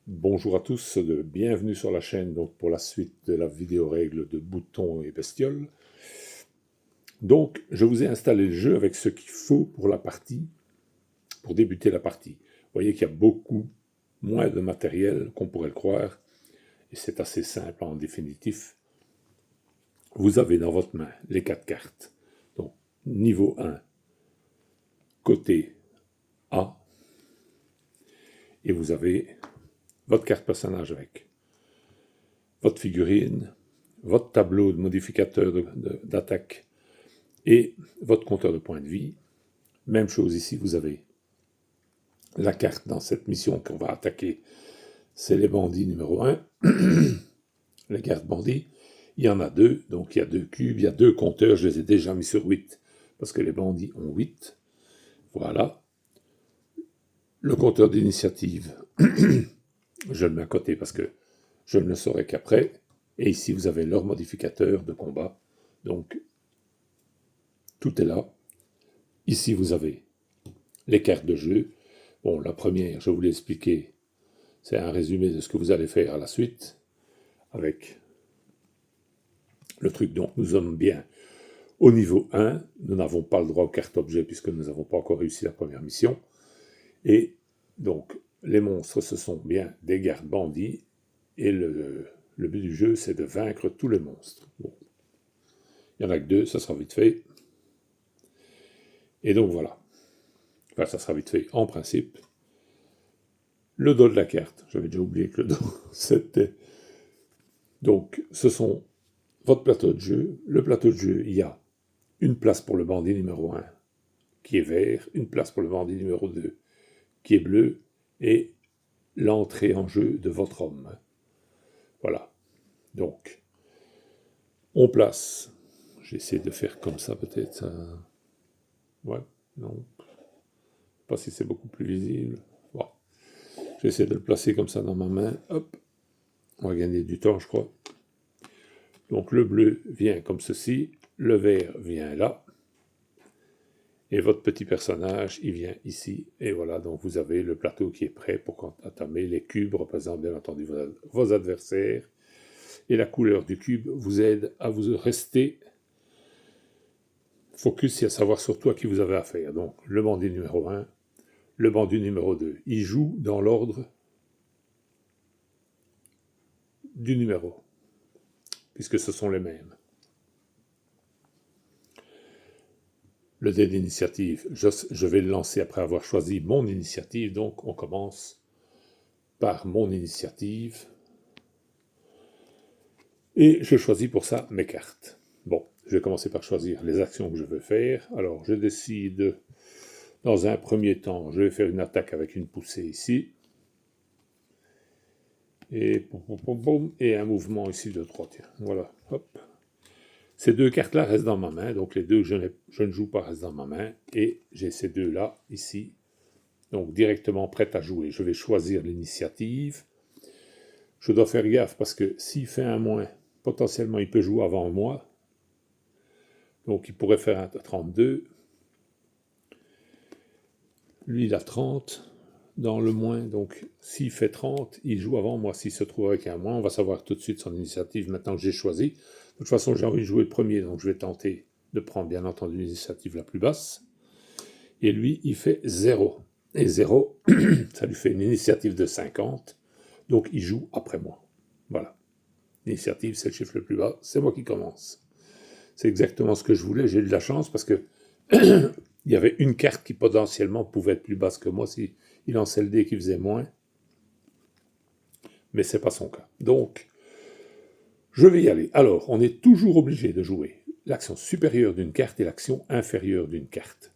Bonjour à tous, bienvenue sur la chaîne donc pour la suite de la vidéo règle de boutons et bestioles. Donc je vous ai installé le jeu avec ce qu'il faut pour la partie, pour débuter la partie. Vous voyez qu'il y a beaucoup moins de matériel qu'on pourrait le croire, et c'est assez simple en définitif. Vous avez dans votre main les 4 cartes. Donc niveau 1, côté A, et vous avez votre carte personnage avec votre figurine, votre tableau de modificateur d'attaque et votre compteur de points de vie. Même chose ici, vous avez la carte dans cette mission qu'on va attaquer, c'est les bandits numéro 1, les cartes bandits. Il y en a deux, donc il y a 2 cubes, il y a 2 compteurs, je les ai déjà mis sur 8, parce que les bandits ont 8. Voilà. Le compteur d'initiative, je le mets à côté parce que je ne le saurai qu'après. Et ici, vous avez leur modificateur de combat. Donc, tout est là. Ici, vous avez les cartes de jeu. Bon, la première, je vous l'ai expliqué, c'est un résumé de ce que vous allez faire à la suite, avec le truc. Donc, nous sommes bien au niveau 1. Nous n'avons pas le droit aux cartes objets, puisque nous n'avons pas encore réussi la première mission. Et donc, les monstres, ce sont bien des gardes bandits, et le but du jeu, c'est de vaincre tous les monstres. Bon. Il n'y en a que 2, ça sera vite fait. Et donc, voilà. Enfin, ça sera vite fait, en principe. Le dos de la carte, j'avais déjà oublié que le dos, c'était... Donc, ce sont votre plateau de jeu. Le plateau de jeu, il y a une place pour le bandit numéro 1, qui est vert, une place pour le bandit numéro 2, qui est bleu, et l'entrée en jeu de votre homme. Voilà. Donc, on place... J'essaie de faire comme ça, peut-être. Ouais, non. Je ne sais pas si c'est beaucoup plus visible. Bon. J'essaie de le placer comme ça dans ma main. Hop. On va gagner du temps, je crois. Donc le bleu vient comme ceci, le vert vient là, et votre petit personnage, il vient ici. Et voilà, donc vous avez le plateau qui est prêt pour entamer. Les cubes représentent bien entendu vos adversaires. Et la couleur du cube vous aide à vous rester focus et à savoir surtout à qui vous avez affaire. Donc le bandit numéro 1, le bandit numéro 2. Il joue dans l'ordre du numéro, puisque ce sont les mêmes. Le dé d'initiative, je vais le lancer après avoir choisi mon initiative, donc on commence par mon initiative. Et je choisis pour ça mes cartes. Bon, je vais commencer par choisir les actions que je veux faire. Alors, je décide, dans un premier temps, je vais faire une attaque avec une poussée ici. Et un mouvement ici de 3, tiens, voilà, hop. Ces 2 cartes-là restent dans ma main, donc les 2 que je ne joue pas restent dans ma main, et j'ai ces 2-là, ici, donc directement prêtes à jouer. Je vais choisir l'initiative. Je dois faire gaffe, parce que s'il fait un moins, potentiellement il peut jouer avant moi, donc il pourrait faire un 32. Lui, il a 30 dans le moins, donc s'il fait 30, il joue avant moi. S'il se trouve avec un moins, on va savoir tout de suite son initiative maintenant que j'ai choisi. De toute façon, j'ai envie de jouer le premier, donc je vais tenter de prendre bien entendu l'initiative la plus basse. Et lui, il fait 0. Et 0, ça lui fait une initiative de 50, donc il joue après moi. Voilà. L'initiative, c'est le chiffre le plus bas, c'est moi qui commence. C'est exactement ce que je voulais, j'ai eu de la chance parce que il y avait une carte qui potentiellement pouvait être plus basse que moi s'il lançait le dé qui faisait moins. Mais ce n'est pas son cas. Donc, je vais y aller. Alors, on est toujours obligé de jouer l'action supérieure d'une carte et l'action inférieure d'une carte.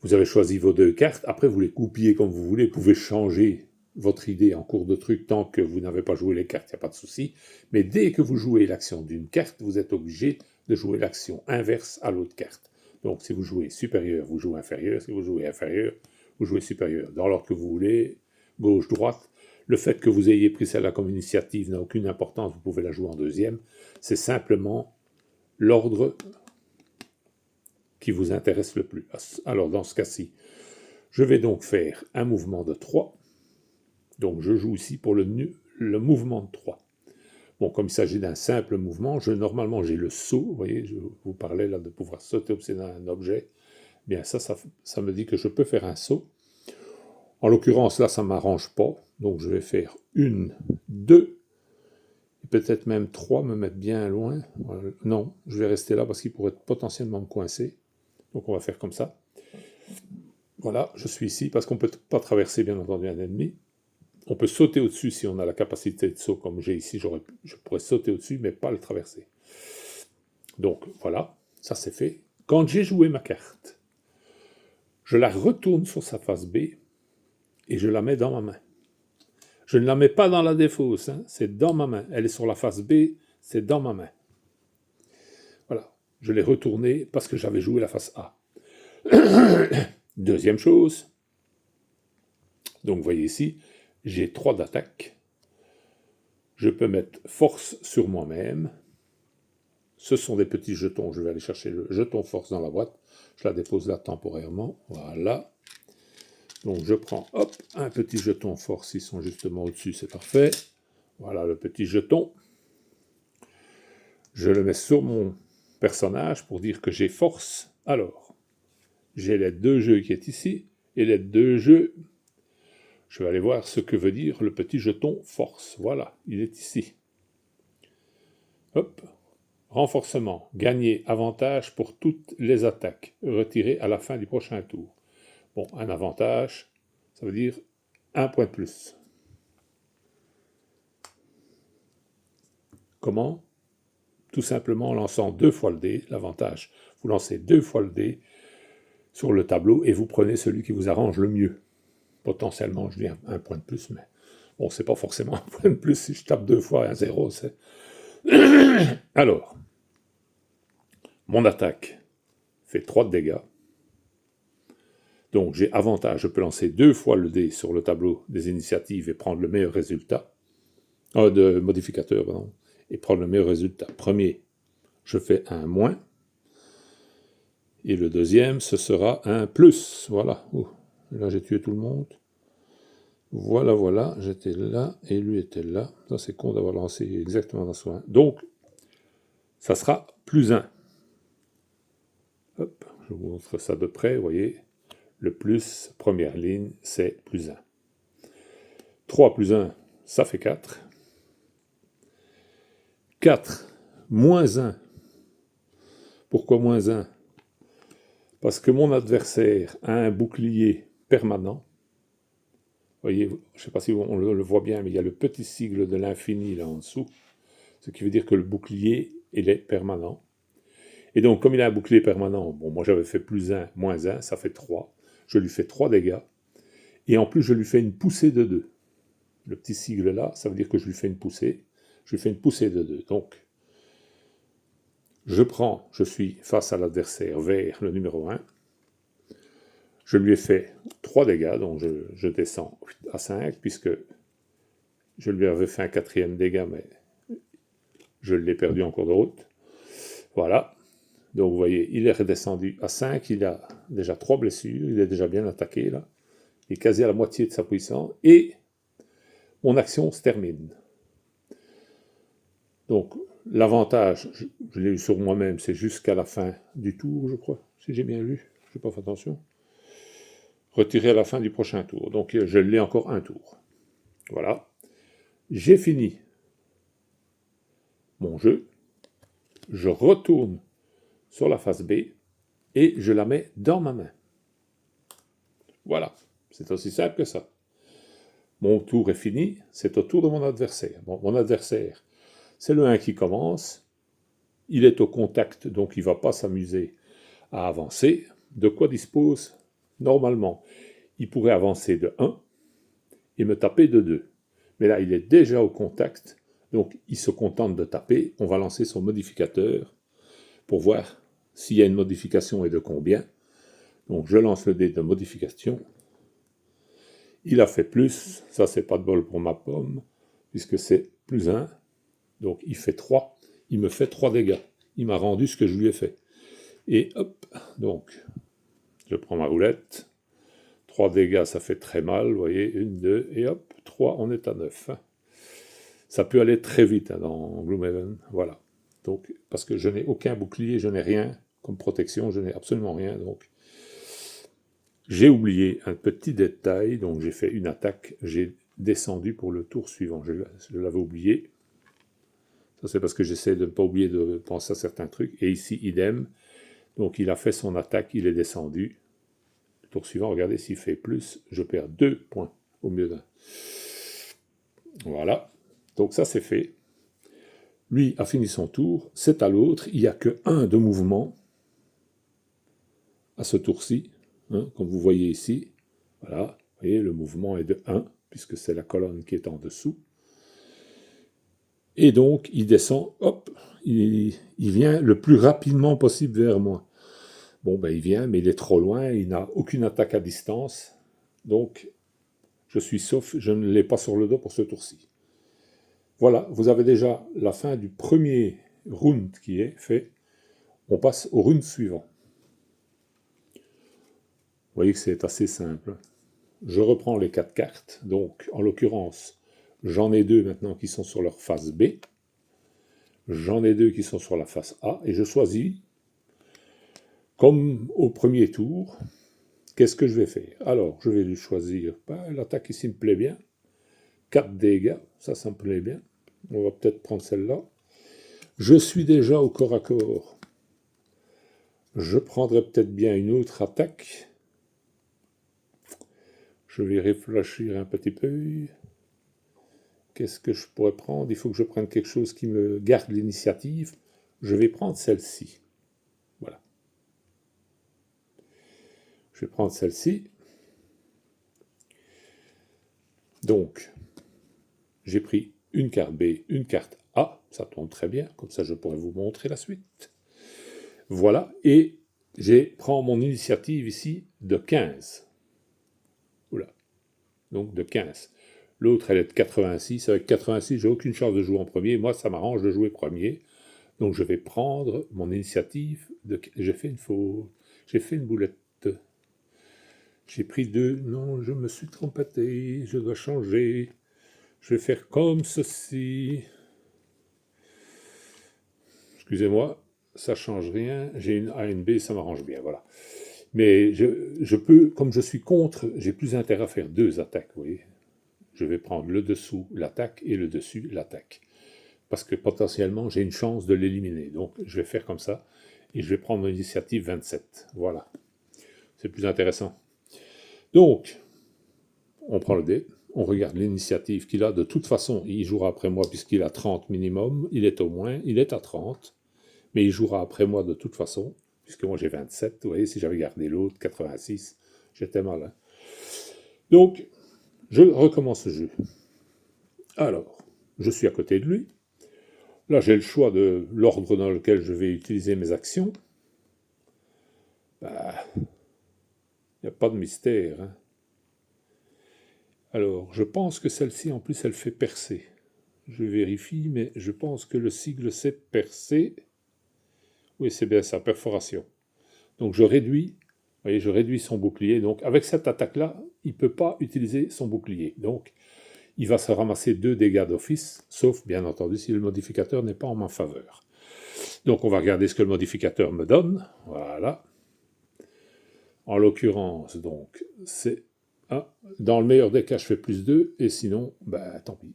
Vous avez choisi vos 2 cartes, après vous les copiez comme vous voulez, vous pouvez changer votre idée en cours de truc tant que vous n'avez pas joué les cartes, il n'y a pas de souci. Mais dès que vous jouez l'action d'une carte, vous êtes obligé de jouer l'action inverse à l'autre carte. Donc si vous jouez supérieur, vous jouez inférieur, si vous jouez inférieur, vous jouez supérieur. Dans l'ordre que vous voulez, gauche, droite. Le fait que vous ayez pris celle-là comme initiative n'a aucune importance, vous pouvez la jouer en deuxième. C'est simplement l'ordre qui vous intéresse le plus. Alors dans ce cas-ci, je vais donc faire un mouvement de 3. Donc je joue ici pour le mouvement de 3. Bon, comme il s'agit d'un simple mouvement, normalement j'ai le saut, vous voyez, je vous parlais là de pouvoir sauter obsédant un objet. Bien ça me dit que je peux faire un saut. En l'occurrence là, ça ne m'arrange pas, donc je vais faire 1, 2, et peut-être même 3, me mettre bien loin. Non, je vais rester là parce qu'il pourrait potentiellement me coincer. Donc on va faire comme ça. Voilà, je suis ici parce qu'on ne peut pas traverser bien entendu un ennemi. On peut sauter au-dessus si on a la capacité de saut comme j'ai ici, je pourrais sauter au-dessus mais pas le traverser. Donc voilà, ça c'est fait. Quand j'ai joué ma carte, je la retourne sur sa face B et je la mets dans ma main. Je ne la mets pas dans la défausse, hein, c'est dans ma main. Elle est sur la face B, c'est dans ma main. Voilà, je l'ai retournée parce que j'avais joué la face A. Deuxième chose, donc vous voyez ici, j'ai 3 d'attaque. Je peux mettre force sur moi-même. Ce sont des petits jetons. Je vais aller chercher le jeton force dans la boîte. Je la dépose là temporairement. Voilà. Donc je prends, hop, un petit jeton force. Ils sont justement au-dessus, c'est parfait. Voilà le petit jeton. Je le mets sur mon personnage pour dire que j'ai force. Alors, j'ai l'aide de jeu qui est ici. Et l'aide de jeu, je vais aller voir ce que veut dire le petit jeton force. Voilà, il est ici. Hop. Renforcement. Gagner avantage pour toutes les attaques. Retiré à la fin du prochain tour. Bon, un avantage, ça veut dire 1 point de plus. Comment? Tout simplement en lançant 2 fois le dé. L'avantage, vous lancez 2 fois le dé sur le tableau et vous prenez celui qui vous arrange le mieux. Potentiellement, je dis 1 point de plus, mais bon, c'est pas forcément 1 point de plus. Si je tape 2 fois un 0, c'est... Alors, mon attaque fait 3 de dégâts. Donc j'ai avantage, je peux lancer 2 fois le dé sur le tableau des initiatives et prendre le meilleur résultat. De modificateur, pardon, et prendre le meilleur résultat. Premier, je fais un moins. Et le deuxième, ce sera un plus. Voilà. Oh, là, j'ai tué tout le monde. Voilà, voilà. J'étais là et lui était là. Ça, c'est con d'avoir lancé exactement dans ce coin. Donc, ça sera plus 1. Hop, je vous montre ça de près, vous voyez. Le plus, première ligne, c'est plus 1. 3 plus 1, ça fait 4. 4, moins 1. Pourquoi moins 1? Parce que mon adversaire a un bouclier permanent. Vous voyez, je ne sais pas si on le voit bien, mais il y a le petit sigle de l'infini là en dessous. Ce qui veut dire que le bouclier, il est permanent. Et donc, comme il a un bouclier permanent, bon, moi j'avais fait plus 1, moins 1, ça fait 3. Je lui fais 3 dégâts. Et en plus, je lui fais une poussée de 2. Le petit sigle là, ça veut dire que je lui fais une poussée. Je lui fais une poussée de 2. Donc, je suis face à l'adversaire vers le numéro 1. Je lui ai fait 3 dégâts, donc je descends à 5, puisque je lui avais fait un 4e dégât, mais je l'ai perdu en cours de route. Voilà. Donc vous voyez, il est redescendu à 5, il a déjà 3 blessures, il est déjà bien attaqué là. Il est quasi à la moitié de sa puissance, et mon action se termine. Donc l'avantage, je l'ai eu sur moi-même, c'est jusqu'à la fin du tour, je crois, si j'ai bien lu, je n'ai pas fait attention. Retirer à la fin du prochain tour. Donc je l'ai encore un tour. Voilà. J'ai fini mon jeu. Je retourne sur la face B et je la mets dans ma main. Voilà. C'est aussi simple que ça. Mon tour est fini. C'est au tour de mon adversaire. Bon, mon adversaire, c'est le 1 qui commence. Il est au contact, donc il ne va pas s'amuser à avancer. De quoi dispose normalement? Il pourrait avancer de 1 et me taper de 2. Mais là, il est déjà au contact, donc il se contente de taper. On va lancer son modificateur pour voir s'il y a une modification et de combien. Donc je lance le dé de modification. Il a fait plus, ça c'est pas de bol pour ma pomme, puisque c'est plus 1. Donc il fait 3, il me fait 3 dégâts. Il m'a rendu ce que je lui ai fait. Et hop, donc je prends ma roulette. 3 dégâts, ça fait très mal, vous voyez, 1, 2, et hop, 3. 3, on est à 9. Ça peut aller très vite dans Gloomhaven, voilà. Donc, parce que je n'ai aucun bouclier, je n'ai rien comme protection, je n'ai absolument rien, donc j'ai oublié un petit détail, donc j'ai fait une attaque, j'ai descendu pour le tour suivant, je l'avais oublié. Ça c'est parce que j'essaie de ne pas oublier de penser à certains trucs, et ici idem, donc il a fait son attaque, il est descendu. Le tour suivant, regardez, s'il fait plus, je perds 2 points au mieux d'un. Voilà, donc ça c'est fait. Lui a fini son tour, c'est à l'autre, il n'y a que 1 de mouvement à ce tour-ci, hein, comme vous voyez ici. Voilà, vous voyez, le mouvement est de 1, puisque c'est la colonne qui est en dessous. Et donc, il descend, hop, il vient le plus rapidement possible vers moi. Bon, ben il vient, mais il est trop loin, il n'a aucune attaque à distance. Donc, je suis sauf, je ne l'ai pas sur le dos pour ce tour-ci. Voilà, vous avez déjà la fin du premier round qui est fait. On passe au round suivant. Vous voyez que c'est assez simple. Je reprends les 4 cartes, donc en l'occurrence, j'en ai 2 maintenant qui sont sur leur face B, j'en ai 2 qui sont sur la face A, et je choisis, comme au premier tour, qu'est-ce que je vais faire? Alors, je vais lui choisir, l'attaque ici me plaît bien, 4 dégâts, ça me plaît bien, on va peut-être prendre celle-là. Je suis déjà au corps à corps, je prendrai peut-être bien une autre attaque, je vais réfléchir un petit peu. Qu'est-ce que je pourrais prendre? Il faut que je prenne quelque chose qui me garde l'initiative. Je vais prendre celle-ci. Voilà. Je vais prendre celle-ci. Donc, j'ai pris une carte B, une carte A. Ça tombe très bien. Comme ça, je pourrais vous montrer la suite. Voilà. Et je prends mon initiative ici de 15. Oula. Donc, de 15. L'autre, elle est de 86. Avec 86, j'ai aucune chance de jouer en premier. Moi, ça m'arrange de jouer premier. Donc, je vais prendre mon initiative. J'ai fait une faute. J'ai fait une boulette. J'ai pris 2. Non, je me suis trompé. Je dois changer. Je vais faire comme ceci. Excusez-moi, ça change rien. J'ai une A et une B, ça m'arrange bien, voilà. Mais je peux, comme je suis contre, j'ai plus intérêt à faire 2 attaques, vous voyez. Je vais prendre le dessous, l'attaque, et le dessus, l'attaque. Parce que potentiellement, j'ai une chance de l'éliminer. Donc, je vais faire comme ça. Et je vais prendre mon initiative 27. Voilà. C'est plus intéressant. Donc, on prend le dé. On regarde l'initiative qu'il a. De toute façon, il jouera après moi puisqu'il a 30 minimum. Il est au moins, il est à 30. Mais il jouera après moi de toute façon. Puisque moi j'ai 27. Vous voyez, si j'avais gardé l'autre, 86, j'étais malin. Donc, je recommence le jeu. Alors, je suis à côté de lui. Là, j'ai le choix de l'ordre dans lequel je vais utiliser mes actions. Il n'y a pas de mystère. Hein. Alors, je pense que celle-ci, en plus, elle fait percer. Je vérifie, mais je pense que le sigle, c'est percer. Oui, c'est bien ça, perforation. Donc, je réduis, vous voyez, je réduis son bouclier. Donc, avec cette attaque-là, il ne peut pas utiliser son bouclier. Donc, il va se ramasser 2 dégâts d'office, sauf, bien entendu, si le modificateur n'est pas en ma faveur. Donc, on va regarder ce que le modificateur me donne. Voilà. En l'occurrence, donc, c'est 1. Dans le meilleur des cas, je fais plus 2, et sinon, tant pis.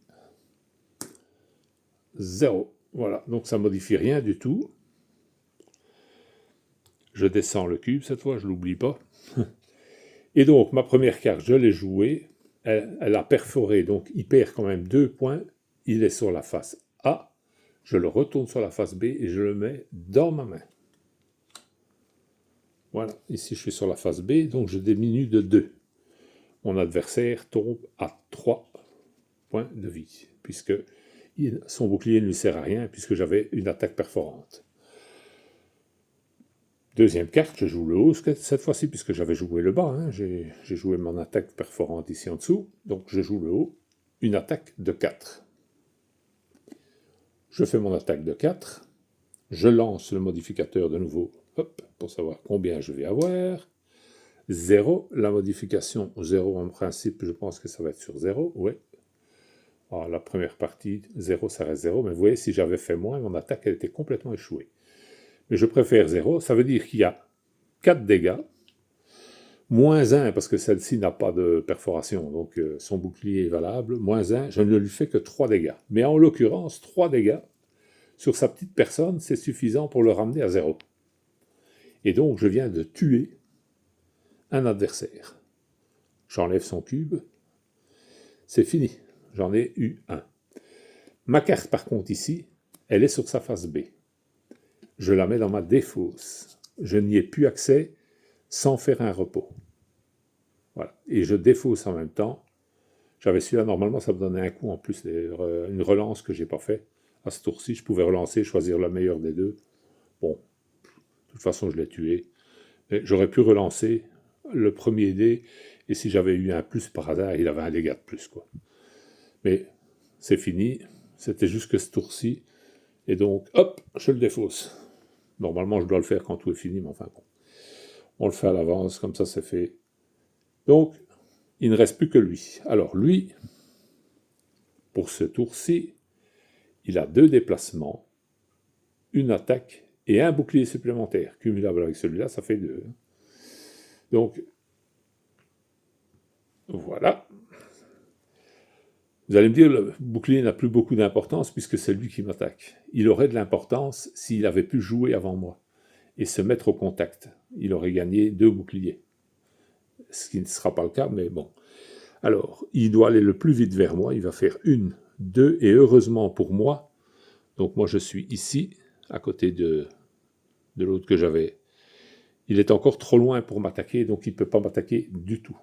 0. Voilà, donc ça ne modifie rien du tout. Je descends le cube cette fois, je ne l'oublie pas. Et donc, ma première carte, je l'ai jouée. Elle a perforé, donc il perd quand même 2 points. Il est sur la face A. Je le retourne sur la face B et je le mets dans ma main. Voilà, ici je suis sur la face B, donc je diminue de 2. Mon adversaire tombe à 3 points de vie, puisque son bouclier ne lui sert à rien, puisque j'avais une attaque perforante. Deuxième carte, je joue le haut cette fois-ci, puisque j'avais joué le bas. Hein. J'ai joué mon attaque perforante ici en dessous, donc je joue le haut. Une attaque de 4. Je fais mon attaque de 4. Je lance le modificateur de nouveau, hop, pour savoir combien je vais avoir. 0, la modification 0 en principe, je pense que ça va être sur 0, ouais. Alors, la première partie, 0, ça reste 0, mais vous voyez, si j'avais fait moins, mon attaque, elle était complètement échouée. Mais je préfère 0, ça veut dire qu'il y a 4 dégâts, moins 1, parce que celle-ci n'a pas de perforation, donc son bouclier est valable, moins 1, je ne lui fais que 3 dégâts. Mais en l'occurrence, 3 dégâts, sur sa petite personne, c'est suffisant pour le ramener à 0. Et donc, je viens de tuer un adversaire. J'enlève son cube, c'est fini, j'en ai eu un. Ma carte, par contre, ici, elle est sur sa face B. Je la mets dans ma défausse. Je n'y ai plus accès sans faire un repos. Voilà. Et je défausse en même temps. J'avais celui-là, normalement, ça me donnait un coup en plus, une relance que je n'ai pas fait. À ce tour-ci, je pouvais relancer, choisir la meilleure des deux. Bon, de toute façon, je l'ai tué. J'aurais pu relancer le premier dé, et si j'avais eu un plus par hasard, il avait un dégât de plus, quoi. Mais c'est fini, c'était juste que ce tour-ci, et donc, hop, je le défausse. Normalement, je dois le faire quand tout est fini, mais enfin bon. On le fait à l'avance, comme ça c'est fait. Donc, il ne reste plus que lui. Alors lui, pour ce tour-ci, il a 2 déplacements, une attaque et un bouclier supplémentaire. Cumulable avec celui-là, ça fait 2. Donc, voilà. Vous allez me dire, le bouclier n'a plus beaucoup d'importance puisque c'est lui qui m'attaque. Il aurait de l'importance s'il avait pu jouer avant moi et se mettre au contact. Il aurait gagné 2 boucliers. Ce qui ne sera pas le cas, mais bon. Alors, il doit aller le plus vite vers moi. Il va faire 1, 2, et heureusement pour moi, donc moi je suis ici, à côté de l'autre que j'avais. Il est encore trop loin pour m'attaquer, donc il ne peut pas m'attaquer du tout.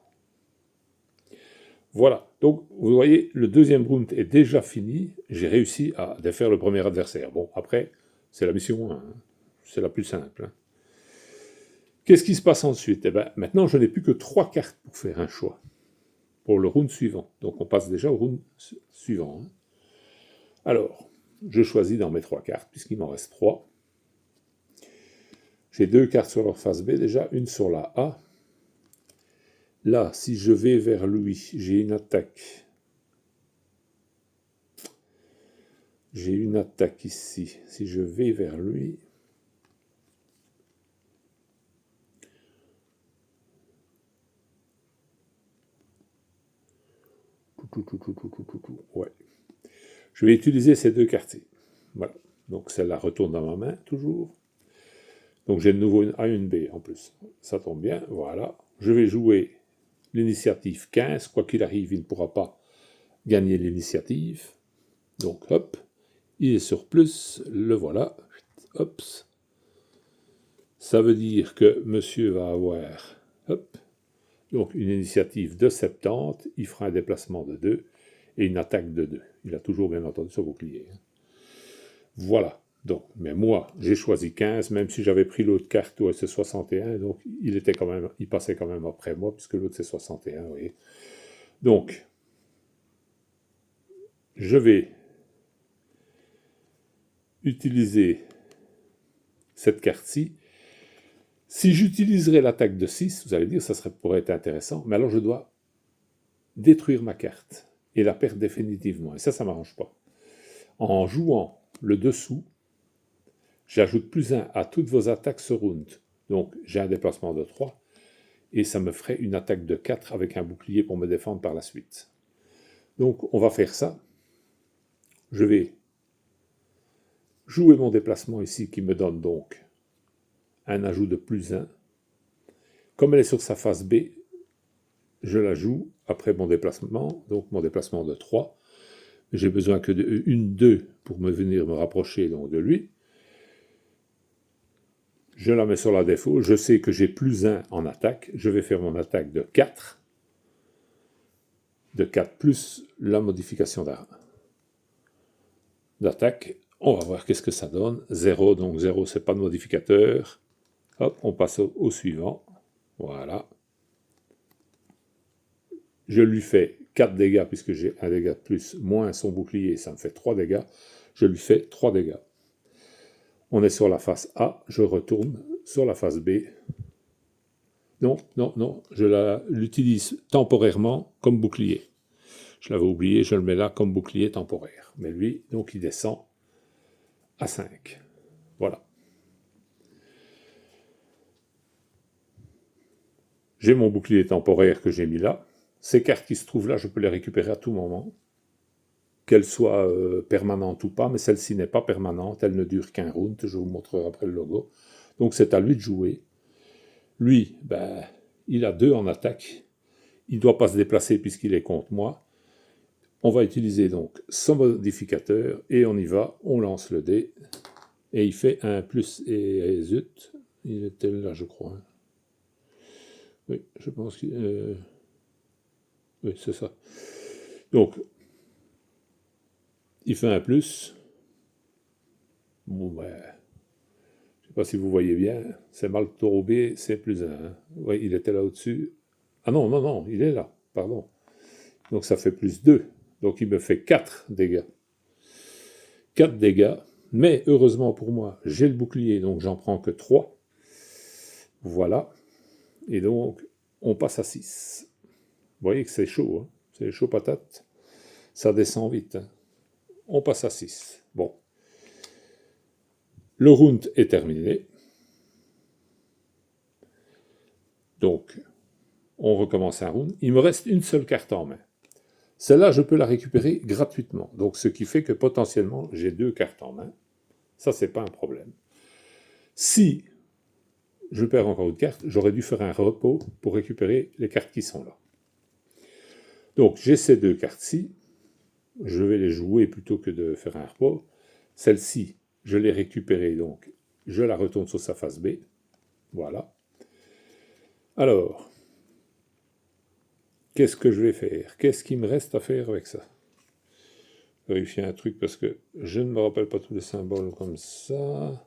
Voilà, donc vous voyez, le deuxième round est déjà fini. J'ai réussi à défaire le premier adversaire. Bon, après, c'est la mission 1, hein. C'est la plus simple. Hein. Qu'est-ce qui se passe ensuite? Eh bien, maintenant, je n'ai plus que 3 cartes pour faire un choix, pour le round suivant. Donc on passe déjà au round suivant. Hein. Alors, je choisis dans mes 3 cartes, puisqu'il m'en reste 3. J'ai 2 cartes sur leur face B déjà, une sur la A. Là, si je vais vers lui, j'ai une attaque. J'ai une attaque ici. Si je vais vers lui... Ouais. Je vais utiliser ces 2 quartiers. Voilà. Donc celle-là retourne dans ma main, toujours. Donc j'ai de nouveau une A et une B en plus. Ça tombe bien, voilà. Je vais jouer l'initiative 15. Quoi qu'il arrive, il ne pourra pas gagner l'initiative. Donc hop, il est sur plus, le voilà. Hop. Ça veut dire que monsieur va avoir, hop, donc une initiative de 70, il fera un déplacement de 2 et une attaque de 2. Il a toujours bien entendu son bouclier. Voilà. Donc, mais moi, j'ai choisi 15, même si j'avais pris l'autre carte où c'est 61, donc il passait quand même après moi, puisque l'autre c'est 61, vous voyez. Donc, je vais utiliser cette carte-ci. Si j'utiliserais l'attaque de 6, vous allez dire, ça pourrait être intéressant, mais alors je dois détruire ma carte et la perdre définitivement. Et ça ne m'arrange pas. En jouant le dessous, j'ajoute plus 1 à toutes vos attaques ce round. Donc, j'ai un déplacement de 3, et ça me ferait une attaque de 4 avec un bouclier pour me défendre par la suite. Donc, on va faire ça. Je vais jouer mon déplacement ici, qui me donne donc un ajout de plus 1. Comme elle est sur sa face B, je la joue après mon déplacement, donc mon déplacement de 3. J'ai besoin que d'une 2 pour venir me rapprocher donc, de lui. Je la mets sur la défaut. Je sais que j'ai plus 1 en attaque. Je vais faire mon attaque de 4. De 4 plus la modification d'attaque. On va voir qu'est-ce que ça donne. 0, donc 0, c'est pas de modificateur. Hop, on passe au suivant. Voilà. Je lui fais 4 dégâts, puisque j'ai un dégât de plus, moins son bouclier, ça me fait 3 dégâts. Je lui fais 3 dégâts. On est sur la face A, je retourne sur la face B. Non, non, non, je l'utilise temporairement comme bouclier. Je l'avais oublié, je le mets là comme bouclier temporaire. Mais lui, donc il descend à 5. Voilà. J'ai mon bouclier temporaire que j'ai mis là. Ces cartes qui se trouvent là, je peux les récupérer à tout moment. Qu'elles soient permanentes ou pas, mais celle-ci n'est pas permanente, elle ne dure qu'un round, je vous montrerai après le logo. Donc c'est à lui de jouer. Lui, ben, il a 2 en attaque. Il ne doit pas se déplacer puisqu'il est contre moi. On va utiliser donc son modificateur et on y va, on lance le dé et il fait un plus et zut, il était là je crois. Oui, je pense que... oui, c'est ça. Donc, il fait un plus. Bon, ben, je ne sais pas si vous voyez bien, c'est mal tourbé, c'est plus 1. Hein. Oui, il était là au-dessus. Ah non, non, non, il est là, pardon. Donc ça fait plus 2. Donc il me fait 4 dégâts. 4 dégâts. Mais heureusement pour moi, j'ai le bouclier, donc j'en prends que 3. Voilà. Et donc, on passe à 6. Vous voyez que c'est chaud, hein? C'est chaud patate. Ça descend vite. Hein? On passe à 6. Bon. Le round est terminé. Donc, on recommence un round. Il me reste une seule carte en main. Celle-là, je peux la récupérer gratuitement. Donc, ce qui fait que potentiellement, j'ai 2 cartes en main. Ça, c'est pas un problème. Si je perds encore une carte, j'aurais dû faire un repos pour récupérer les cartes qui sont là. Donc, j'ai ces 2 cartes-ci. Je vais les jouer plutôt que de faire un repos. Celle-ci, je l'ai récupérée, donc je la retourne sur sa face B. Voilà. Alors, qu'est-ce que je vais faire? Qu'est-ce qu'il me reste à faire avec ça? Vérifier un truc parce que je ne me rappelle pas tous les symboles comme ça.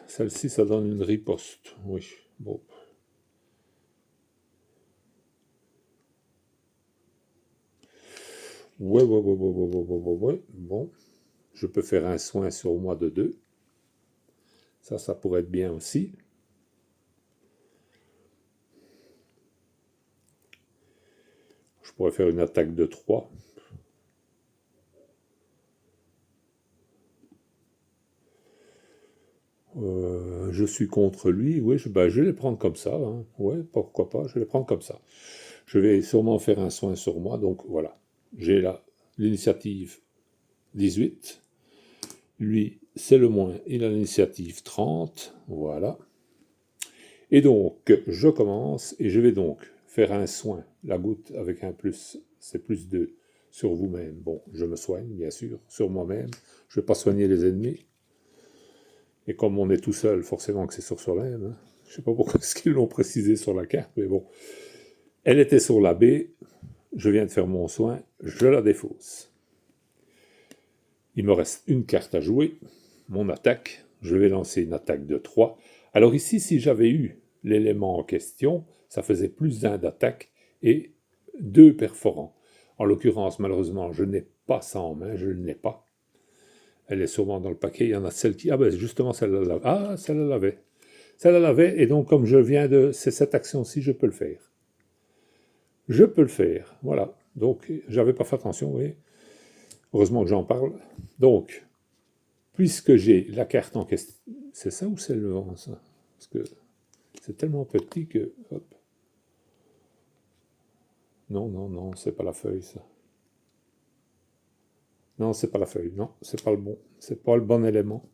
Celle-ci, ça donne une riposte. Oui, bon. Ouais. Bon, je peux faire un soin sur moi de 2. Ça pourrait être bien aussi. Je pourrais faire une attaque de 3. Je suis contre lui, oui, je vais les prendre comme ça. Hein. Ouais, pourquoi pas, je vais les prendre comme ça. Je vais sûrement faire un soin sur moi, donc voilà. J'ai là l'initiative 18. Lui, c'est le moins, il a l'initiative 30. Voilà. Et donc, je commence et je vais donc faire un soin. La goutte avec un plus, c'est plus 2 sur vous-même. Bon, je me soigne, bien sûr, sur moi-même. Je ne vais pas soigner les ennemis. Et comme on est tout seul, forcément que c'est sur soi-même. Hein. Je ne sais pas pourquoi est-ce qu'ils l'ont précisé sur la carte, mais bon. Elle était sur la B, je viens de faire mon soin, je la défausse. Il me reste une carte à jouer, mon attaque. Je vais lancer une attaque de 3. Alors ici, si j'avais eu l'élément en question, ça faisait plus 1 d'attaque et 2 perforants. En l'occurrence, malheureusement, je n'ai pas ça en main, je ne l'ai pas. Elle est sûrement dans le paquet. Il y en a celle qui... Ah ben justement, celle-là. Ah, celle-là l'avait. Celle-là l'avait. Et donc, comme je viens de... C'est cette action-ci, je peux le faire. Je peux le faire. Voilà. Donc, j'avais pas fait attention, vous voyez. Heureusement que j'en parle. Donc, puisque j'ai la carte en question... C'est ça ou c'est le vent, ça? Parce que c'est tellement petit que... Hop. Non, c'est pas la feuille, ça. Non, c'est pas la feuille. Non, c'est pas le bon. C'est pas le bon élément.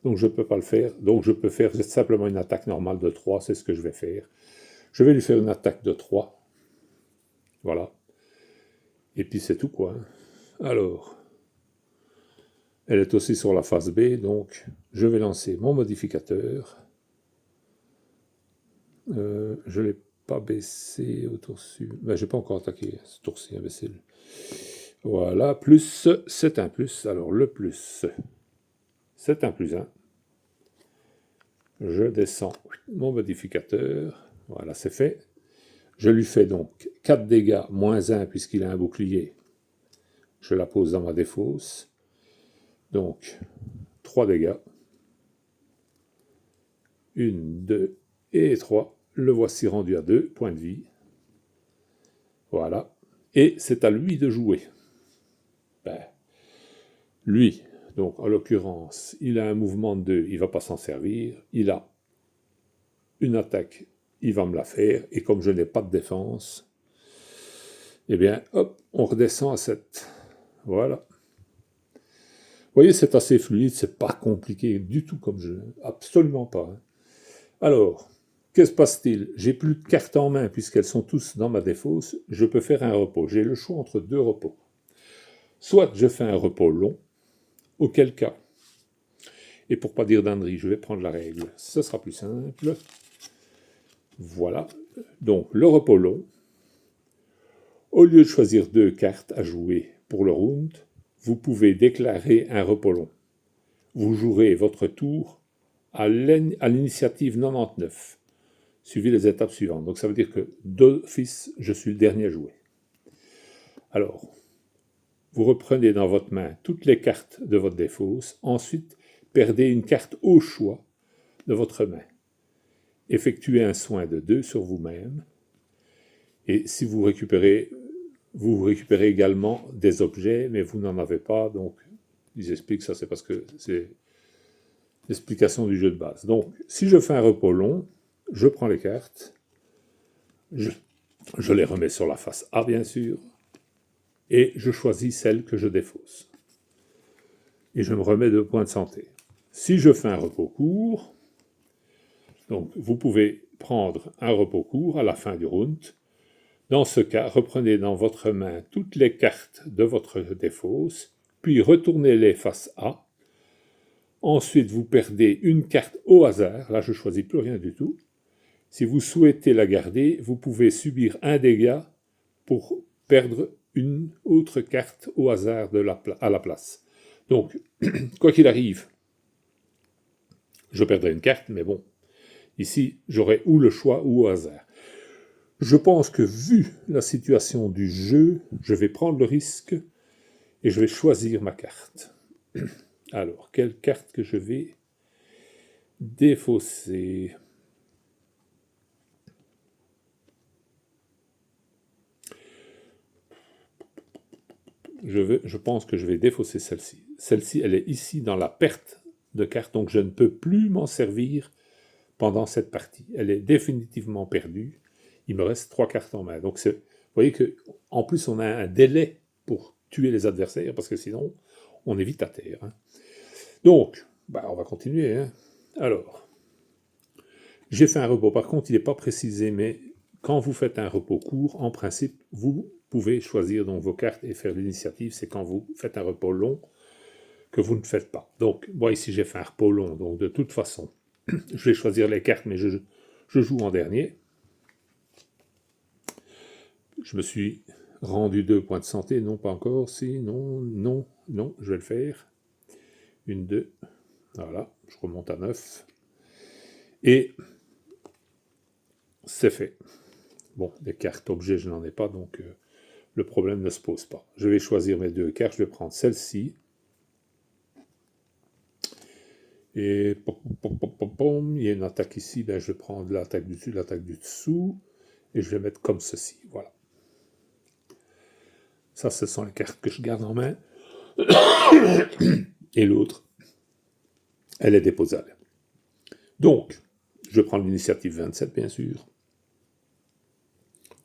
Donc je ne peux pas le faire. Donc je peux faire simplement une attaque normale de 3, c'est ce que je vais faire. Je vais lui faire une attaque de 3. Voilà. Et puis c'est tout quoi. Alors, elle est aussi sur la face B, donc je vais lancer mon modificateur. Je ne l'ai pas baissé au tour-ci. Ben, je n'ai pas encore attaqué ce tour-ci, imbécile. Voilà, plus, c'est un plus. Alors le plus, c'est un plus 1. Je descends mon modificateur. Voilà, c'est fait. Je lui fais donc 4 dégâts, moins 1 puisqu'il a un bouclier. Je la pose dans ma défausse. Donc, 3 dégâts. 1, 2 et 3. Le voici rendu à 2 points de vie. Voilà. Et c'est à lui de jouer. Ben, lui, donc en l'occurrence, il a un mouvement de 2, il ne va pas s'en servir. Il a une attaque, il va me la faire. Et comme je n'ai pas de défense, eh bien, hop, on redescend à 7. Voilà. Vous voyez, c'est assez fluide, c'est pas compliqué du tout comme jeu. Absolument pas. Hein. Alors, que se passe-t-il? J'ai plus de cartes en main puisqu'elles sont tous dans ma défausse. Je peux faire un repos. J'ai le choix entre 2 repos. Soit je fais un repos long, auquel cas, et pour pas dire d'ânerie, je vais prendre la règle. Ce sera plus simple. Voilà. Donc, le repos long. Au lieu de choisir 2 cartes à jouer pour le round, vous pouvez déclarer un repos long. Vous jouerez votre tour à l'initiative 99. Suivez les étapes suivantes. Donc ça veut dire que d'office, je suis le dernier à jouer. Alors, vous reprenez dans votre main toutes les cartes de votre défausse. Ensuite, perdez une carte au choix de votre main. Effectuez un soin de 2 sur vous-même. Et si vous récupérez également des objets, mais vous n'en avez pas. Donc, ils expliquent ça, c'est parce que c'est l'explication du jeu de base. Donc, si je fais un repos long, je prends les cartes, je les remets sur la face A, bien sûr, et je choisis celle que je défausse. Et je me remets 2 points de santé. Si je fais un repos court, donc vous pouvez prendre un repos court à la fin du round. Dans ce cas, reprenez dans votre main toutes les cartes de votre défausse, puis retournez-les face A. Ensuite, vous perdez une carte au hasard. Là, je ne choisis plus rien du tout. Si vous souhaitez la garder, vous pouvez subir un dégât pour perdre une autre carte au hasard à la place. Donc, quoi qu'il arrive, je perdrai une carte, mais bon, ici, j'aurai ou le choix ou au hasard. Je pense que vu la situation du jeu, je vais prendre le risque et je vais choisir ma carte. Alors, quelle carte que je vais défausser? Je pense que je vais défausser celle-ci. Celle-ci, elle est ici dans la perte de carte, donc je ne peux plus m'en servir pendant cette partie. Elle est définitivement perdue. Il me reste 3 cartes en main. Donc, vous voyez qu'en plus, on a un délai pour tuer les adversaires, parce que sinon, on est vite à terre. Hein. Donc, on va continuer. Hein. Alors, j'ai fait un repos. Par contre, il n'est pas précisé, mais quand vous faites un repos court, en principe, vous pouvez choisir donc vos cartes et faire l'initiative. C'est quand vous faites un repos long que vous ne faites pas. Donc, moi ici, j'ai fait un repos long. Donc, de toute façon, je vais choisir les cartes, mais je joue en dernier. Je me suis rendu 2 points de santé. Non, pas encore. Si, non, je vais le faire. 1, 2. Voilà, je remonte à 9. Et c'est fait. Bon, des cartes objets, je n'en ai pas, donc le problème ne se pose pas. Je vais choisir mes 2 cartes, je vais prendre celle-ci. Et il y a une attaque ici, je vais prendre l'attaque du dessus, l'attaque du dessous, et je vais mettre comme ceci, voilà. Ça, ce sont les cartes que je garde en main. Et l'autre, elle est déposable. Donc, je prends l'initiative 27, bien sûr.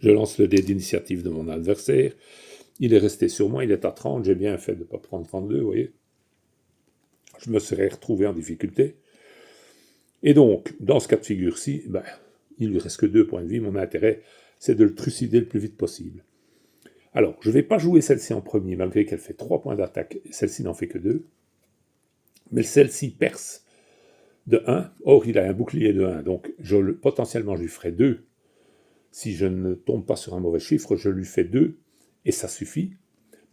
Je lance le dé d'initiative de mon adversaire. Il est resté sur moi, il est à 30. J'ai bien fait de ne pas prendre 32, vous voyez. Je me serais retrouvé en difficulté. Et donc, dans ce cas de figure-ci, il lui reste que 2 points de vie. Mon intérêt, c'est de le trucider le plus vite possible. Alors, je ne vais pas jouer celle-ci en premier, malgré qu'elle fait 3 points d'attaque. Celle-ci n'en fait que 2. Mais celle-ci perce de 1. Or, il a un bouclier de 1. Donc, potentiellement, je lui ferai 2. Si je ne tombe pas sur un mauvais chiffre, je lui fais 2. Et ça suffit.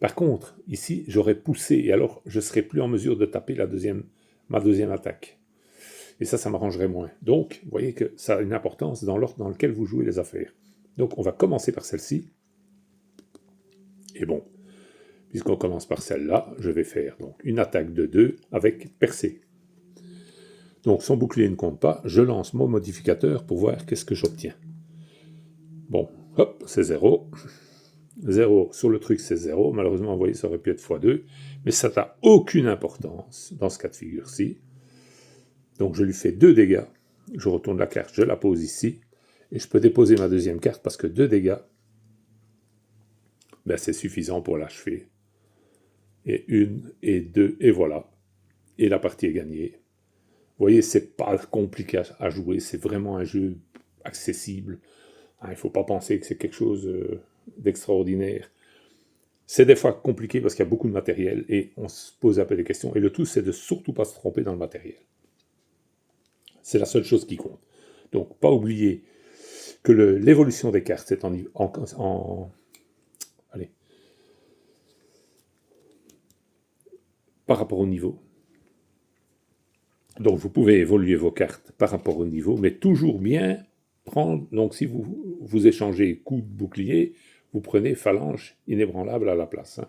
Par contre, ici, j'aurais poussé. Et alors, je ne serais plus en mesure de taper ma deuxième attaque. Et ça m'arrangerait moins. Donc, vous voyez que ça a une importance dans l'ordre dans lequel vous jouez les affaires. Donc, on va commencer par celle-ci. Et bon, puisqu'on commence par celle-là, je vais faire donc une attaque de 2 avec percée. Donc, son bouclier ne compte pas. Je lance mon modificateur pour voir qu'est-ce que j'obtiens. Bon, hop, c'est 0. 0 sur le truc, c'est 0. Malheureusement, vous voyez, ça aurait pu être x2. Mais ça n'a aucune importance dans ce cas de figure-ci. Donc, je lui fais 2 dégâts. Je retourne la carte, je la pose ici. Et je peux déposer ma deuxième carte parce que 2 dégâts, ben, c'est suffisant pour l'achever. Et 1, et 2, et voilà. Et la partie est gagnée. Vous voyez, c'est pas compliqué à jouer. C'est vraiment un jeu accessible. Il ne faut pas penser que c'est quelque chose d'extraordinaire. C'est des fois compliqué parce qu'il y a beaucoup de matériel et on se pose un peu des questions. Et le tout, c'est de surtout pas se tromper dans le matériel. C'est la seule chose qui compte. Donc, pas oublier que l'évolution des cartes, c'est allez, par rapport au niveau. Donc, vous pouvez évoluer vos cartes par rapport au niveau, mais toujours bien prendre. Donc, si vous échangez coup de bouclier, vous prenez phalange inébranlable à la place.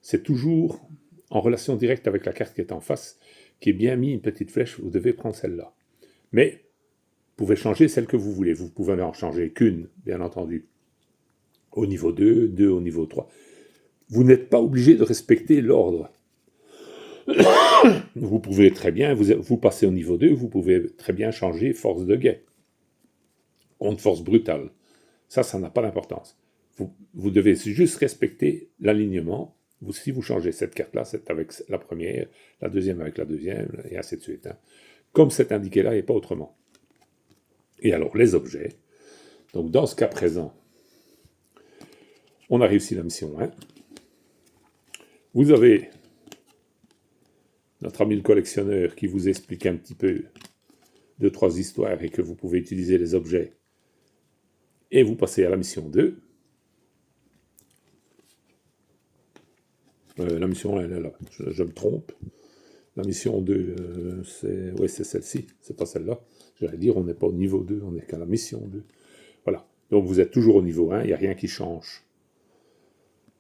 C'est toujours en relation directe avec la carte qui est en face, qui est bien mis une petite flèche, vous devez prendre celle-là. Mais vous pouvez changer celle que vous voulez. Vous pouvez en changer qu'une, bien entendu. Au niveau 2, 2 au niveau 3. Vous n'êtes pas obligé de respecter l'ordre. Vous pouvez très bien, vous passez au niveau 2, vous pouvez très bien changer force de guet contre force brutale. Ça n'a pas d'importance. Vous devez juste respecter l'alignement. Si vous changez cette carte-là, c'est avec la première, la deuxième avec la deuxième, et ainsi de suite. Comme c'est indiqué là, et pas autrement. Et alors, les objets. Donc, dans ce cas présent, on a réussi la mission 1. Vous avez notre ami le collectionneur qui vous explique un petit peu 2-3 histoires et que vous pouvez utiliser les objets. Et vous passez à la mission 2. La mission 1, elle est là. Je me trompe. La mission 2, c'est celle-ci. C'est pas celle-là. J'allais dire, on n'est pas au niveau 2, on n'est qu'à la mission 2. Voilà. Donc vous êtes toujours au niveau 1, il n'y a rien qui change.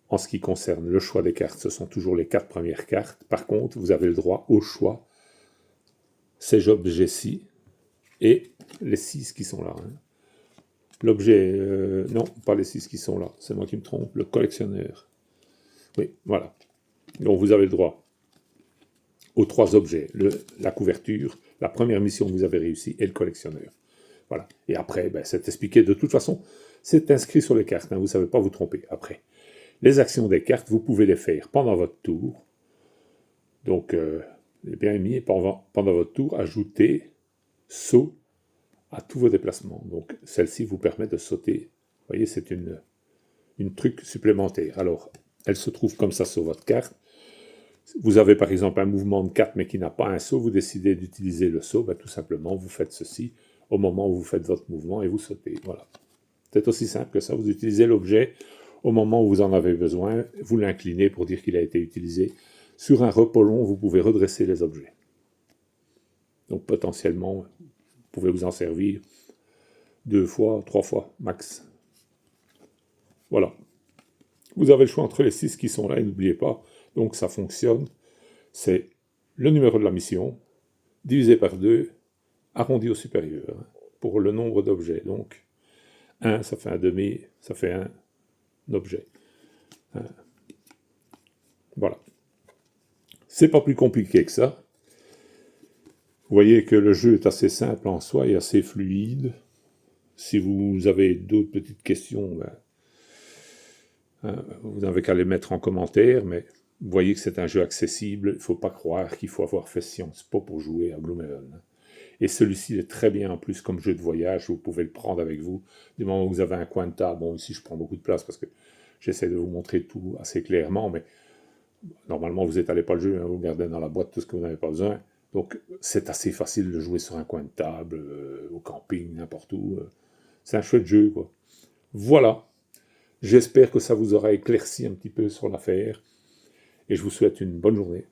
En ce qui concerne le choix des cartes, ce sont toujours les 4 premières cartes. Par contre, vous avez le droit au choix, ces objets-ci, et les 6 qui sont là. L'objet, non, pas les 6 qui sont là, c'est moi qui me trompe, le collectionneur. Oui, voilà. Donc vous avez le droit aux 3 objets, la couverture, la première mission que vous avez réussi, et le collectionneur. Voilà. Et après, c'est expliqué de toute façon, c'est inscrit sur les cartes, vous ne savez pas vous tromper après. Les actions des cartes, vous pouvez les faire pendant votre tour. Donc, bien mis, pendant votre tour, ajoutez saut à tous vos déplacements. Donc, celle-ci vous permet de sauter. Vous voyez, c'est une truc supplémentaire. Alors, elle se trouve comme ça sur votre carte. Vous avez par exemple un mouvement de 4 mais qui n'a pas un saut, vous décidez d'utiliser le saut, tout simplement, vous faites ceci au moment où vous faites votre mouvement et vous sautez. Voilà. C'est aussi simple que ça. Vous utilisez l'objet au moment où vous en avez besoin, vous l'inclinez pour dire qu'il a été utilisé. Sur un repos long, vous pouvez redresser les objets. Donc potentiellement, vous pouvez vous en servir 2 fois, 3 fois, max. Voilà. Vous avez le choix entre les 6 qui sont là, et n'oubliez pas, donc ça fonctionne. C'est le numéro de la mission, divisé par 2, arrondi au supérieur, pour le nombre d'objets. Donc, 1, ça fait un demi, ça fait un objet. Voilà. C'est pas plus compliqué que ça. Vous voyez que le jeu est assez simple en soi et assez fluide. Si vous avez d'autres petites questions, vous n'avez qu'à les mettre en commentaire, mais vous voyez que c'est un jeu accessible. Il ne faut pas croire qu'il faut avoir fait Sciences Po pour jouer à Gloomhaven. Et celui-ci est très bien en plus comme jeu de voyage, vous pouvez le prendre avec vous. Du moment où vous avez un coin de table, bon ici je prends beaucoup de place parce que j'essaie de vous montrer tout assez clairement, mais normalement vous n'étalez pas le jeu, vous gardez dans la boîte tout ce que vous n'avez pas besoin. Donc c'est assez facile de jouer sur un coin de table, au camping, n'importe où. C'est un chouette jeu, quoi. Voilà. J'espère que ça vous aura éclairci un petit peu sur l'affaire. Et je vous souhaite une bonne journée.